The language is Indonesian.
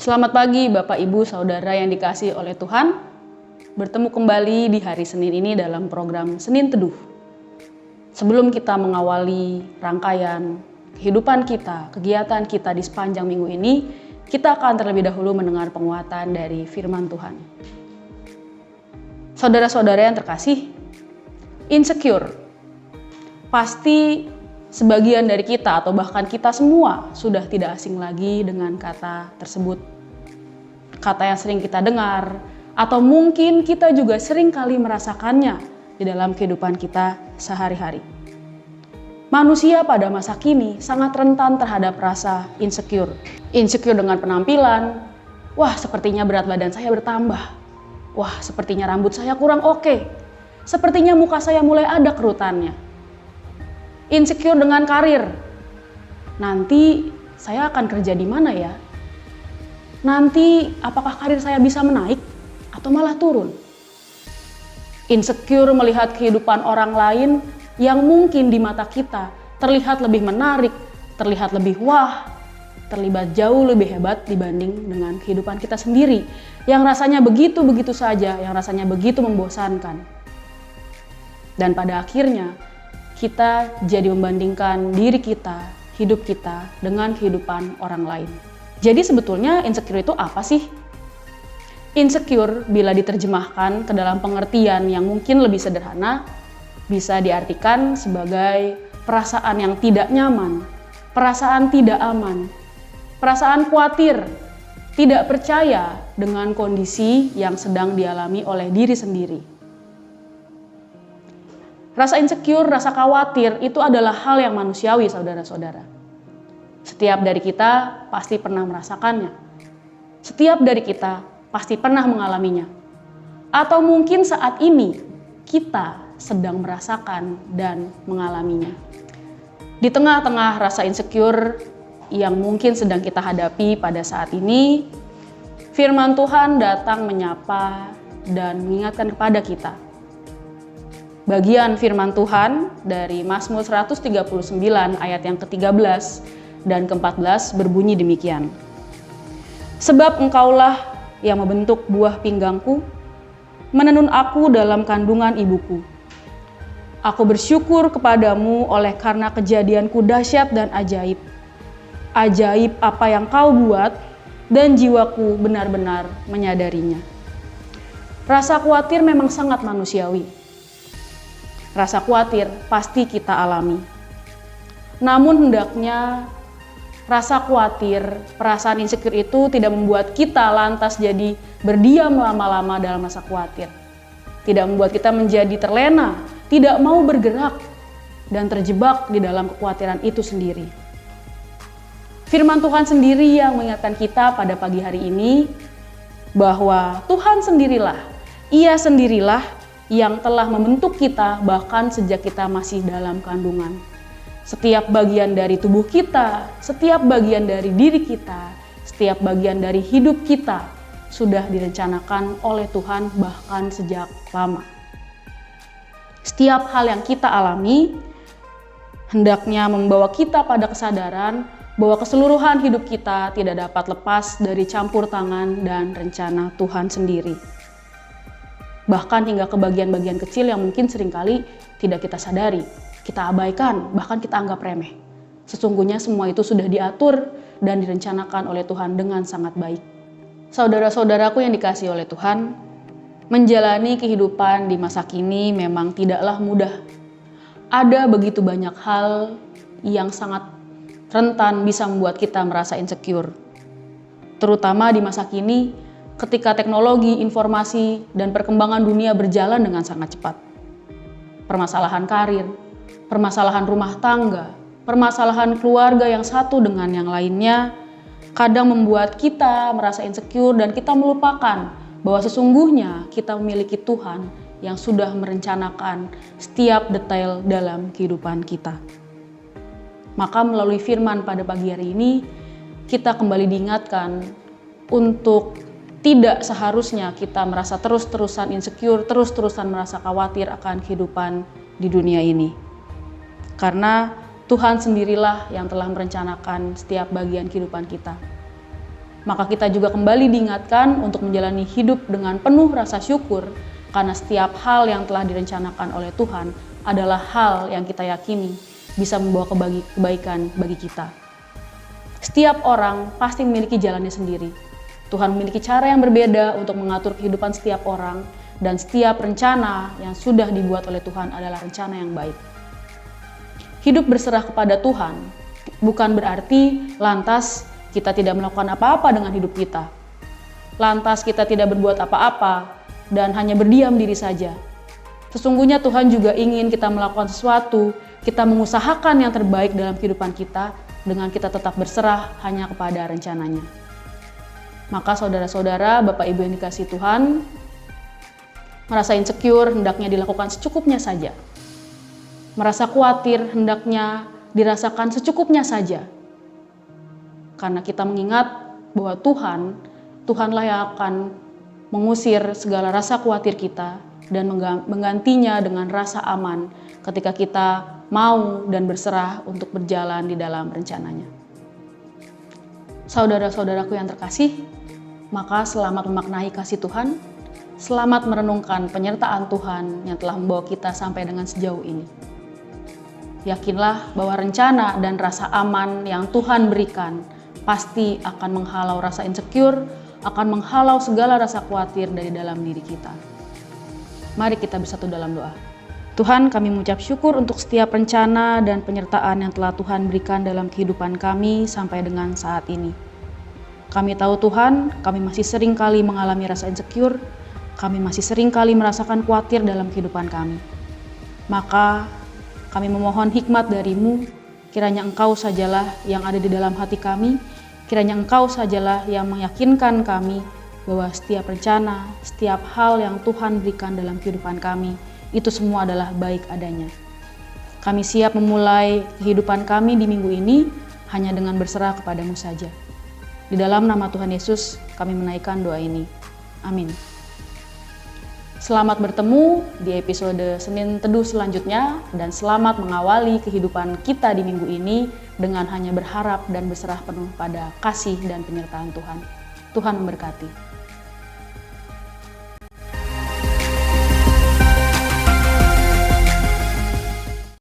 Selamat pagi Bapak Ibu Saudara yang dikasihi oleh Tuhan. Bertemu kembali di hari Senin ini dalam program Senin Teduh. Sebelum kita mengawali rangkaian kehidupan kita, kegiatan kita di sepanjang minggu ini, kita akan terlebih dahulu mendengar penguatan dari firman Tuhan. Saudara-saudara yang terkasih, insecure. Pasti sebagian dari kita atau bahkan kita semua sudah tidak asing lagi dengan kata tersebut. Kata yang sering kita dengar, atau mungkin kita juga sering kali merasakannya di dalam kehidupan kita sehari-hari. Manusia pada masa kini sangat rentan terhadap rasa insecure. Insecure dengan penampilan, wah sepertinya berat badan saya bertambah. Wah sepertinya rambut saya kurang oke. Sepertinya muka saya mulai ada kerutannya. Insecure dengan karir. Nanti saya akan kerja di mana ya? Nanti apakah karir saya bisa menaik atau malah turun? Insecure melihat kehidupan orang lain yang mungkin di mata kita terlihat lebih menarik, terlihat lebih wah, terlibat jauh lebih hebat dibanding dengan kehidupan kita sendiri yang rasanya begitu-begitu saja, yang rasanya begitu membosankan. Dan pada akhirnya kita jadi membandingkan diri kita, hidup kita dengan kehidupan orang lain. Jadi sebetulnya insecure itu apa sih? Insecure bila diterjemahkan ke dalam pengertian yang mungkin lebih sederhana, bisa diartikan sebagai perasaan yang tidak nyaman, perasaan tidak aman, perasaan khawatir, tidak percaya dengan kondisi yang sedang dialami oleh diri sendiri. Rasa insecure, rasa khawatir itu adalah hal yang manusiawi, saudara-saudara. Setiap dari kita pasti pernah merasakannya. Setiap dari kita pasti pernah mengalaminya. Atau mungkin saat ini kita sedang merasakan dan mengalaminya. Di tengah-tengah rasa insecure yang mungkin sedang kita hadapi pada saat ini, firman Tuhan datang menyapa dan mengingatkan kepada kita. Bagian firman Tuhan dari Mazmur 139 ayat yang ke-13 dan ke-14 berbunyi demikian. Sebab engkaulah yang membentuk buah pinggangku, menenun aku dalam kandungan ibuku. Aku bersyukur kepadamu oleh karena kejadianku dahsyat dan ajaib. Ajaib apa yang kau buat dan jiwaku benar-benar menyadarinya. Rasa khawatir memang sangat manusiawi. Rasa khawatir pasti kita alami. Namun hendaknya rasa khawatir, perasaan insecure itu tidak membuat kita lantas jadi berdiam lama-lama dalam rasa khawatir. Tidak membuat kita menjadi terlena, tidak mau bergerak, dan terjebak di dalam kekhawatiran itu sendiri. Firman Tuhan sendiri yang mengingatkan kita pada pagi hari ini bahwa Tuhan sendirilah, Ia sendirilah yang telah membentuk kita bahkan sejak kita masih dalam kandungan. Setiap bagian dari tubuh kita, setiap bagian dari diri kita, setiap bagian dari hidup kita sudah direncanakan oleh Tuhan bahkan sejak lama. Setiap hal yang kita alami hendaknya membawa kita pada kesadaran bahwa keseluruhan hidup kita tidak dapat lepas dari campur tangan dan rencana Tuhan sendiri. Bahkan hingga ke bagian-bagian kecil yang mungkin seringkali tidak kita sadari. Kita abaikan, bahkan kita anggap remeh. Sesungguhnya semua itu sudah diatur dan direncanakan oleh Tuhan dengan sangat baik. Saudara-saudaraku yang dikasihi oleh Tuhan, menjalani kehidupan di masa kini memang tidaklah mudah. Ada begitu banyak hal yang sangat rentan bisa membuat kita merasa insecure. Terutama di masa kini ketika teknologi, informasi, dan perkembangan dunia berjalan dengan sangat cepat. Permasalahan karir, permasalahan rumah tangga, permasalahan keluarga yang satu dengan yang lainnya kadang membuat kita merasa insecure dan kita melupakan bahwa sesungguhnya kita memiliki Tuhan yang sudah merencanakan setiap detail dalam kehidupan kita. Maka melalui firman pada pagi hari ini kita kembali diingatkan untuk tidak seharusnya kita merasa terus-terusan insecure, terus-terusan merasa khawatir akan kehidupan di dunia ini. Karena Tuhan sendirilah yang telah merencanakan setiap bagian kehidupan kita. Maka kita juga kembali diingatkan untuk menjalani hidup dengan penuh rasa syukur, karena setiap hal yang telah direncanakan oleh Tuhan adalah hal yang kita yakini bisa membawa kebaikan bagi kita. Setiap orang pasti memiliki jalannya sendiri. Tuhan memiliki cara yang berbeda untuk mengatur kehidupan setiap orang, dan setiap rencana yang sudah dibuat oleh Tuhan adalah rencana yang baik. Hidup berserah kepada Tuhan bukan berarti lantas kita tidak melakukan apa-apa dengan hidup kita. Lantas kita tidak berbuat apa-apa dan hanya berdiam diri saja. Sesungguhnya Tuhan juga ingin kita melakukan sesuatu, kita mengusahakan yang terbaik dalam kehidupan kita dengan kita tetap berserah hanya kepada rencananya. Maka saudara-saudara, Bapak Ibu yang dikasihi Tuhan, merasa insecure hendaknya dilakukan secukupnya saja. Merasa khawatir hendaknya dirasakan secukupnya saja. Karena kita mengingat bahwa Tuhanlah yang akan mengusir segala rasa khawatir kita dan menggantinya dengan rasa aman ketika kita mau dan berserah untuk berjalan di dalam rencananya. Saudara-saudaraku yang terkasih, maka selamat memaknai kasih Tuhan, selamat merenungkan penyertaan Tuhan yang telah membawa kita sampai dengan sejauh ini. Yakinlah bahwa rencana dan rasa aman yang Tuhan berikan pasti akan menghalau rasa insecure, akan menghalau segala rasa khawatir dari dalam diri kita. Mari kita bersatu dalam doa. Tuhan, kami mengucap syukur untuk setiap rencana dan penyertaan yang telah Tuhan berikan dalam kehidupan kami sampai dengan saat ini. Kami tahu Tuhan, kami masih sering kali mengalami rasa insecure, kami masih sering kali merasakan khawatir dalam kehidupan kami. Maka kami memohon hikmat dari-Mu, kiranya Engkau sajalah yang ada di dalam hati kami, kiranya Engkau sajalah yang meyakinkan kami bahwa setiap rencana, setiap hal yang Tuhan berikan dalam kehidupan kami, itu semua adalah baik adanya. Kami siap memulai kehidupan kami di minggu ini hanya dengan berserah kepada-Mu saja. Di dalam nama Tuhan Yesus, kami menaikkan doa ini. Amin. Selamat bertemu di episode Senin Teduh selanjutnya, dan selamat mengawali kehidupan kita di minggu ini dengan hanya berharap dan berserah penuh pada kasih dan penyertaan Tuhan. Tuhan memberkati.